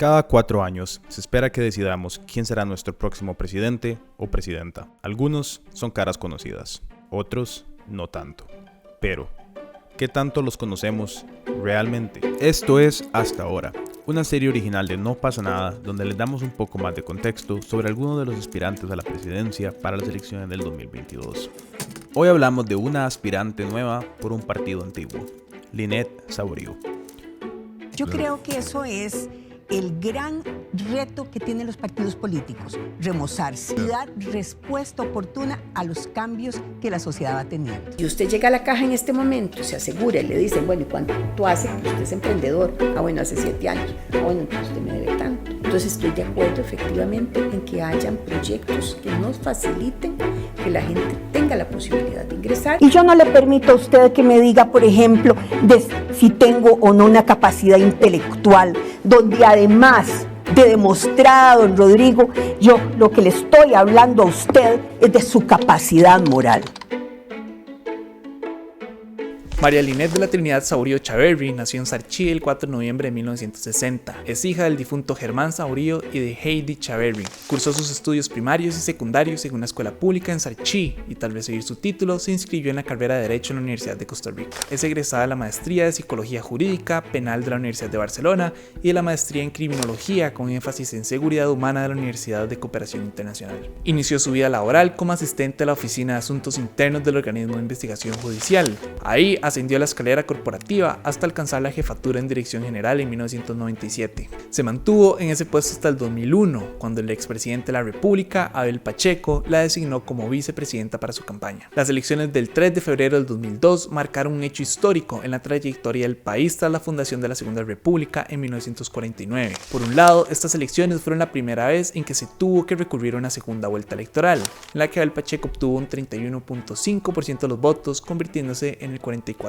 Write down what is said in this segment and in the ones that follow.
Cada 4 años se espera que decidamos quién será nuestro próximo presidente o presidenta. Algunos son caras conocidas, otros no tanto. Pero, ¿qué tanto los conocemos realmente? Esto es Hasta Ahora, una serie original de No Pasa Nada, donde les damos un poco más de contexto sobre algunos de los aspirantes a la presidencia para las elecciones del 2022. Hoy hablamos de una aspirante nueva por un partido antiguo, Lynette Saborío. Yo creo que eso es el gran reto que tienen los partidos políticos, remozarse y dar respuesta oportuna a los cambios que la sociedad va teniendo. Si usted llega a la caja en este momento, se asegura y le dicen, bueno, ¿y cuánto hace? Usted es emprendedor. Bueno, hace 7 años. Bueno, entonces usted me debe tanto. Entonces estoy de acuerdo efectivamente en que hayan proyectos que nos faciliten que la gente tenga la posibilidad de ingresar. Y yo no le permito a usted que me diga, por ejemplo, si tengo o no una capacidad intelectual, donde además de demostrar a don Rodrigo, yo lo que le estoy hablando a usted es de su capacidad moral. María Lynette de la Trinidad Saborío Chaverri nació en Sarchí el 4 de noviembre de 1960. Es hija del difunto Germán Saborío y de Heidi Chaverri. Cursó sus estudios primarios y secundarios en una escuela pública en Sarchí y, tal vez seguir su título, se inscribió en la carrera de Derecho en la Universidad de Costa Rica. Es egresada de la maestría de Psicología Jurídica Penal de la Universidad de Barcelona y de la maestría en Criminología con énfasis en Seguridad Humana de la Universidad de Cooperación Internacional. Inició su vida laboral como asistente a la Oficina de Asuntos Internos del Organismo de Investigación Judicial. Ahí ascendió a la escalera corporativa hasta alcanzar la jefatura en Dirección General en 1997. Se mantuvo en ese puesto hasta el 2001, cuando el expresidente de la República, Abel Pacheco, la designó como vicepresidenta para su campaña. Las elecciones del 3 de febrero del 2002 marcaron un hecho histórico en la trayectoria del país tras la fundación de la Segunda República en 1949. Por un lado, estas elecciones fueron la primera vez en que se tuvo que recurrir a una segunda vuelta electoral, en la que Abel Pacheco obtuvo un 31.5% de los votos, convirtiéndose en el 44º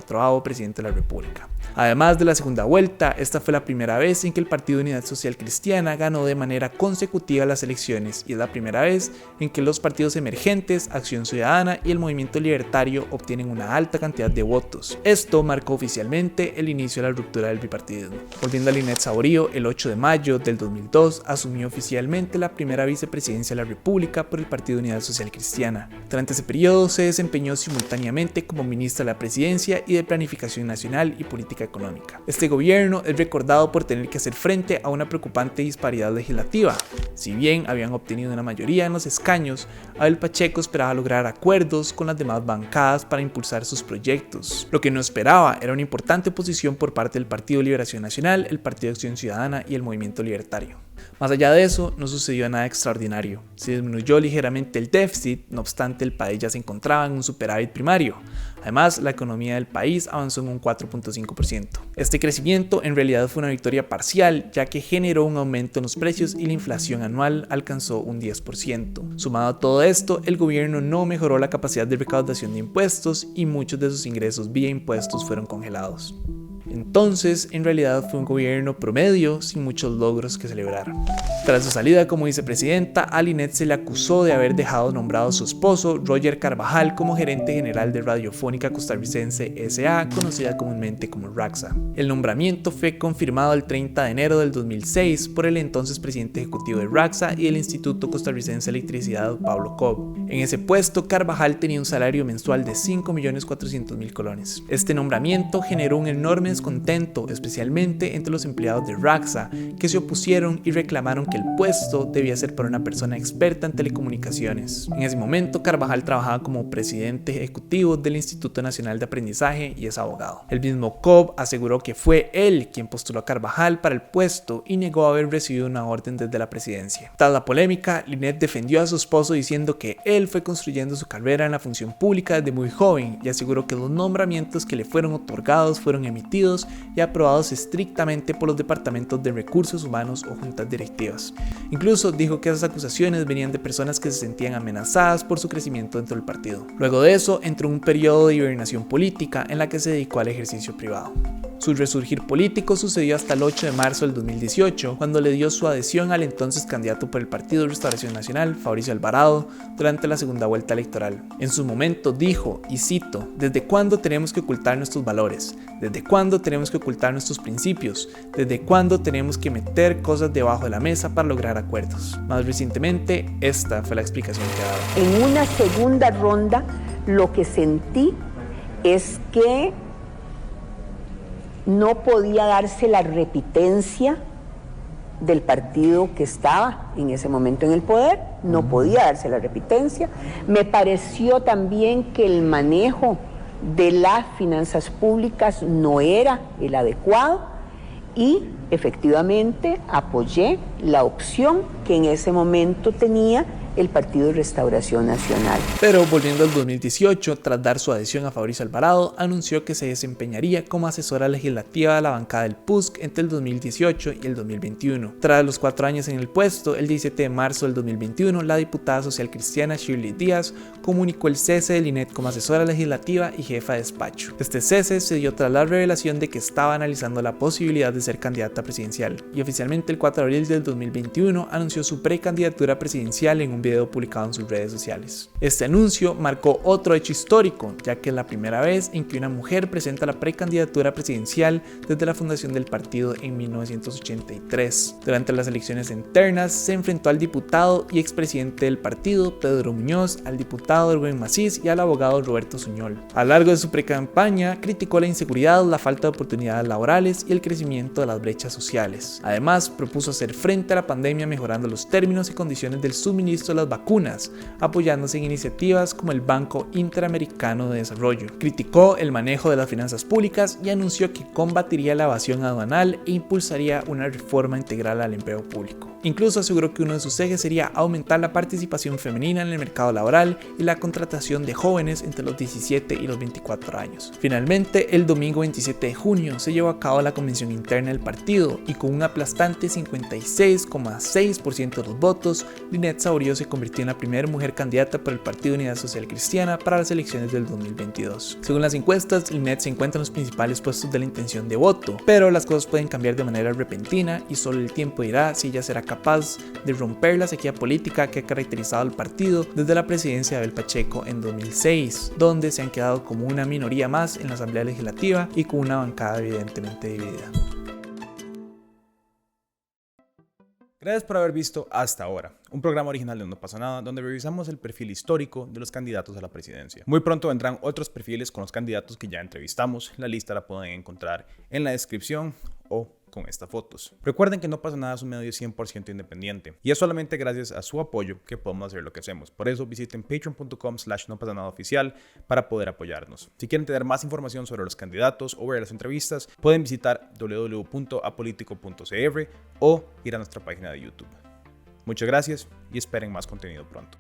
presidente de la República. Además de la segunda vuelta, esta fue la primera vez en que el Partido Unidad Social Cristiana ganó de manera consecutiva las elecciones y es la primera vez en que los partidos emergentes, Acción Ciudadana y el Movimiento Libertario obtienen una alta cantidad de votos. Esto marcó oficialmente el inicio de la ruptura del bipartidismo. Volviendo a Lynette Saborío, el 8 de mayo del 2002 asumió oficialmente la primera vicepresidencia de la República por el Partido Unidad Social Cristiana. Durante ese periodo se desempeñó simultáneamente como ministra de la Presidencia y de Planificación Nacional y Política Económica. Este gobierno es recordado por tener que hacer frente a una preocupante disparidad legislativa. Si bien habían obtenido una mayoría en los escaños, Abel Pacheco esperaba lograr acuerdos con las demás bancadas para impulsar sus proyectos. Lo que no esperaba era una importante oposición por parte del Partido Liberación Nacional, el Partido Acción Ciudadana y el Movimiento Libertario. Más allá de eso, no sucedió nada extraordinario. Se disminuyó ligeramente el déficit, no obstante el país ya se encontraba en un superávit primario. Además, la economía del país avanzó en un 4.5%. Este crecimiento en realidad fue una victoria parcial, ya que generó un aumento en los precios y la inflación anual alcanzó un 10%. Sumado a todo esto, el gobierno no mejoró la capacidad de recaudación de impuestos y muchos de sus ingresos vía impuestos fueron congelados. Entonces, en realidad fue un gobierno promedio sin muchos logros que celebrar. Tras su salida como vicepresidenta, a Lynette se le acusó de haber dejado nombrado a su esposo, Roger Carvajal, como gerente general de Radiofónica Costarricense S.A., conocida comúnmente como RACSA. El nombramiento fue confirmado el 30 de enero del 2006 por el entonces presidente ejecutivo de RACSA y el Instituto Costarricense de Electricidad, Pablo Cobb. En ese puesto, Carvajal tenía un salario mensual de 5.400.000 colones. Este nombramiento generó un enorme descontento, especialmente entre los empleados de RACSA, que se opusieron y reclamaron que el puesto debía ser para una persona experta en telecomunicaciones. En ese momento, Carvajal trabajaba como presidente ejecutivo del Instituto Nacional de Aprendizaje y es abogado. El mismo Cobb aseguró que fue él quien postuló a Carvajal para el puesto y negó haber recibido una orden desde la presidencia. Tras la polémica, Lynette defendió a su esposo diciendo que él fue construyendo su carrera en la función pública desde muy joven y aseguró que los nombramientos que le fueron otorgados fueron emitidos y aprobados estrictamente por los departamentos de recursos humanos o juntas directivas. Incluso dijo que esas acusaciones venían de personas que se sentían amenazadas por su crecimiento dentro del partido. Luego de eso, entró en un periodo de hibernación política en la que se dedicó al ejercicio privado. Su resurgir político sucedió hasta el 8 de marzo del 2018, cuando le dio su adhesión al entonces candidato por el Partido de Restauración Nacional, Fabricio Alvarado, durante la segunda vuelta electoral. En su momento dijo, y cito: ¿desde cuándo tenemos que ocultar nuestros valores? ¿Desde cuándo tenemos que ocultar nuestros principios? ¿Desde cuándo tenemos que meter cosas debajo de la mesa para lograr acuerdos? Más recientemente, esta fue la explicación que daba. En una segunda ronda, lo que sentí es que no podía darse la repitencia del partido que estaba en ese momento en el poder, no podía darse la repitencia. Me pareció también que el manejo de las finanzas públicas no era el adecuado y efectivamente apoyé la opción que en ese momento tenía el Partido de Restauración Nacional. Pero volviendo al 2018, tras dar su adhesión a Fabricio Alvarado, anunció que se desempeñaría como asesora legislativa de la bancada del PUSC entre el 2018 y el 2021. Tras los 4 años en el puesto, el 17 de marzo del 2021, la diputada social cristiana Shirley Díaz comunicó el cese de Linet como asesora legislativa y jefa de despacho. Este cese se dio tras la revelación de que estaba analizando la posibilidad de ser candidata presidencial, y oficialmente el 4 de abril del 2021 anunció su precandidatura presidencial en un video publicado en sus redes sociales. Este anuncio marcó otro hecho histórico, ya que es la primera vez en que una mujer presenta la precandidatura presidencial desde la fundación del partido en 1983. Durante las elecciones internas se enfrentó al diputado y expresidente del partido, Pedro Muñoz, al diputado Rubén Macís y al abogado Roberto Suñol. A lo largo de su precampaña criticó la inseguridad, la falta de oportunidades laborales y el crecimiento de las brechas sociales. Además, propuso hacer frente a la pandemia mejorando los términos y condiciones del suministro de las vacunas, apoyándose en iniciativas como el Banco Interamericano de Desarrollo. Criticó el manejo de las finanzas públicas y anunció que combatiría la evasión aduanal e impulsaría una reforma integral al empleo público. Incluso aseguró que uno de sus ejes sería aumentar la participación femenina en el mercado laboral y la contratación de jóvenes entre los 17 y los 24 años. Finalmente, el domingo 27 de junio se llevó a cabo la convención interna del partido y con un aplastante 56,6% de los votos, Linet Saborío se convirtió en la primera mujer candidata por el Partido Unidad Social Cristiana para las elecciones del 2022. Según las encuestas, Linet se encuentra en los principales puestos de la intención de voto, pero las cosas pueden cambiar de manera repentina y solo el tiempo dirá si ella será capaz de romper la sequía política que ha caracterizado al partido desde la presidencia de Abel Pacheco en 2006, donde se han quedado como una minoría más en la Asamblea Legislativa y con una bancada evidentemente dividida. Gracias por haber visto Hasta Ahora, un programa original de No Pasa Nada, donde revisamos el perfil histórico de los candidatos a la presidencia. Muy pronto vendrán otros perfiles con los candidatos que ya entrevistamos. La lista la pueden encontrar en la descripción o con estas fotos. Recuerden que No Pasa Nada es un medio 100% independiente y es solamente gracias a su apoyo que podemos hacer lo que hacemos. Por eso visiten patreon.com/nopasanadaoficial para poder apoyarnos. Si quieren tener más información sobre los candidatos o ver las entrevistas, pueden visitar www.apolitico.cr o ir a nuestra página de YouTube. Muchas gracias y esperen más contenido pronto.